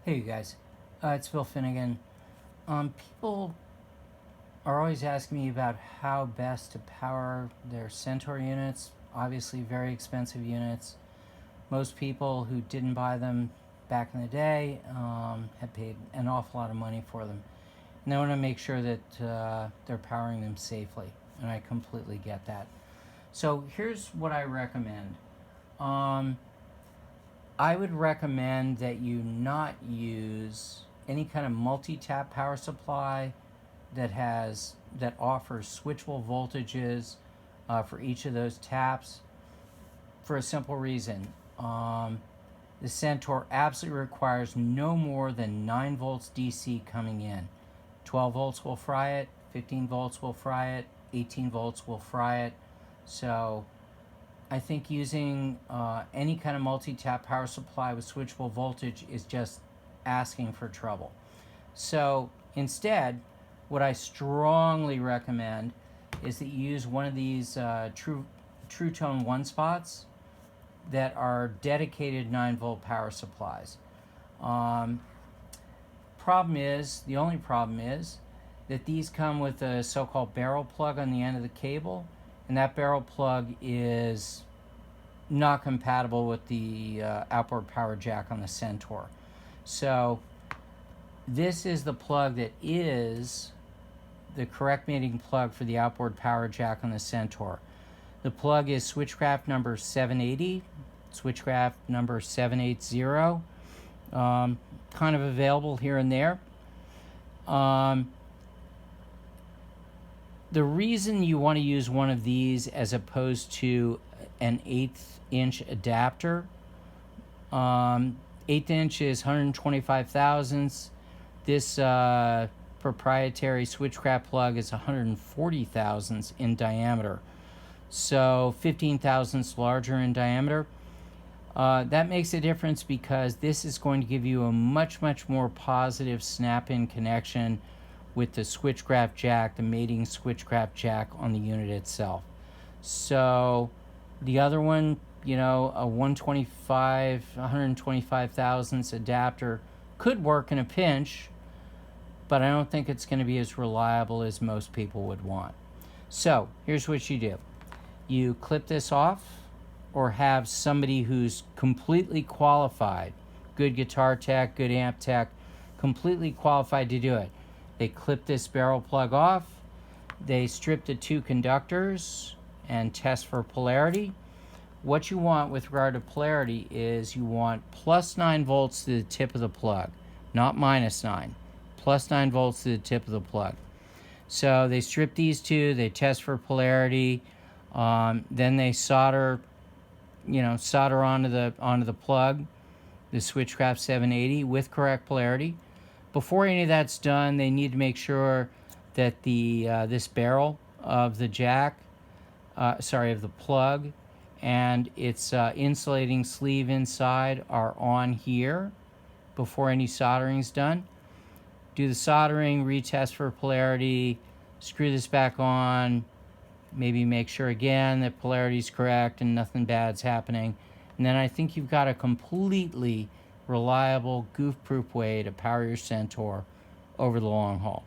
Hey you guys, it's Phil Finnegan. People are always asking me about how best to power their Centaur units. Obviously, very expensive units. Most people who didn't buy them back in the day had paid an awful lot of money for them. And they want to make sure that they're powering them safely, and I completely get that. So here's what I recommend. Um, I would recommend that you not use any kind of multi-tap power supply that offers switchable voltages for each of those taps, for a simple reason. The Centaur absolutely requires no more than 9 volts DC coming in. 12 volts will fry it, 15 volts will fry it, 18 volts will fry it. So I think using any kind of multi-tap power supply with switchable voltage is just asking for trouble. So instead, what I strongly recommend is that you use one of these True Tone 1 spots that are dedicated 9-volt power supplies. The only problem is that these come with a so-called barrel plug on the end of the cable, and that barrel plug is not compatible with the outboard power jack on the Centaur. So this is the plug that is the correct mating plug for the outboard power jack on the Centaur. The plug is switchcraft number 780, switchcraft number 780, kind of available here and there. The reason you want to use one of these as opposed to an 1/8 inch adapter, 1/8 inch is 125 thousandths. This proprietary switchcraft plug is 140 thousandths in diameter, so 15 thousandths larger in diameter. That makes a difference because this is going to give you a much more positive snap-in connection with the switchcraft jack, the mating switchcraft jack on the unit itself. So the other one, a 125 thousandths adapter could work in a pinch, but I don't think it's going to be as reliable as most people would want. So here's what you do. You clip this off, or have somebody who's completely qualified, good guitar tech, good amp tech, completely qualified to do it. They clip this barrel plug off, they strip the 2 conductors and test for polarity. What you want with regard to polarity is you want plus 9 volts to the tip of the plug, not minus 9, plus 9 volts to the tip of the plug. So they strip these 2, they test for polarity, then they solder onto the plug, the switchcraft 780 with correct polarity. Before any of that's done, they need to make sure that the this barrel of the jack, of the plug, and its insulating sleeve inside are on here before any soldering is done. Do the soldering, retest for polarity, screw this back on, maybe make sure again that polarity is correct and nothing bad's happening. And then I think you've got a completely reliable, goof-proof way to power your Centaur over the long haul.